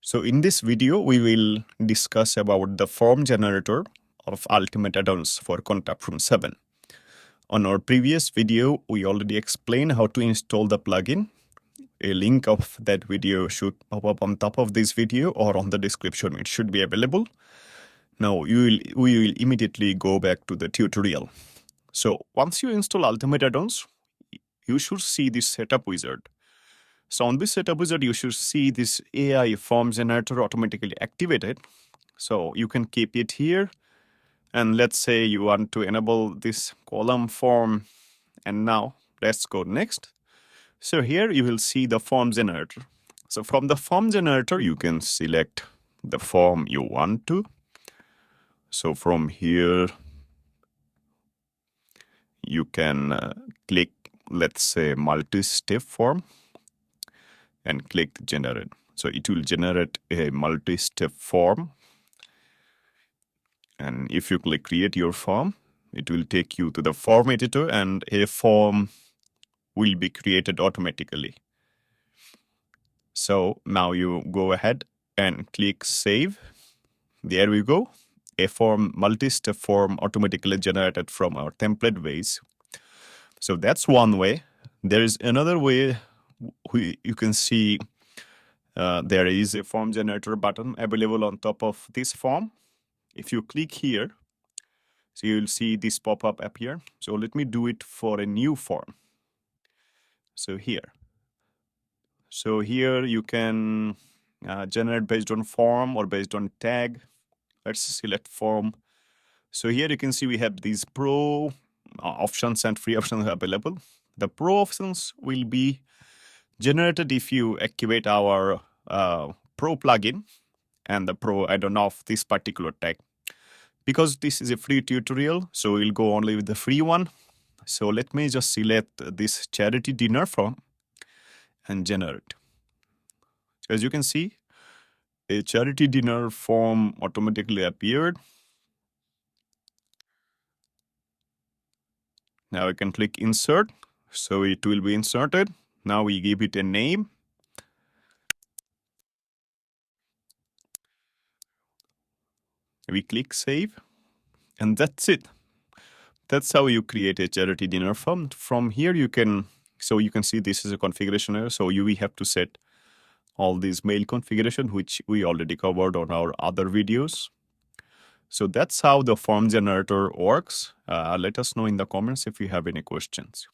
So in this video, we will discuss about the form generator of Ultimate add-ons for Contact Form 7. On our previous video, we already explained how to install the plugin. A link of that video should pop up on top of this video or on the description. It should be available. Now we will immediately go back to the tutorial. So once you install Ultimate add-ons, you should see this setup wizard. So on this setup wizard, you should see this AI form generator automatically activated. So you can keep it here. And let's say you want to enable this column form. And now let's go next. So here you will see the form generator. So from the form generator, you can select the form you want to. So from here, you can click, let's say, multi-step form and click generate. So it will generate a multi-step form. And if you click create your form, it will take you to the form editor and a form will be created automatically. So now you go ahead and click save. There we go. A form, multi-step form automatically generated from our template base. So that's one way. There is another way. You can see there is a form generator button available on top of this form. If you click here, so you'll see this pop-up appear. So let me do it for a new form. So here. So here you can generate based on form or based on tag. Let's select form. So here you can see we have these pro options and free options available. The pro options will be generated if you activate our pro plugin and the pro add-on of this particular tag. Because this is a free tutorial, so we'll go only with the free one. So let me just select this charity dinner form and generate. As you can see, a charity dinner form automatically appeared. Now I can click insert. So it will be inserted. Now we give it a name. We click save. And that's it. That's how you create a charity dinner form. From here you can see this is a configuration error. So we have to set all these mail configuration, which we already covered on our other videos. So that's how the form generator works. Let us know in the comments if you have any questions.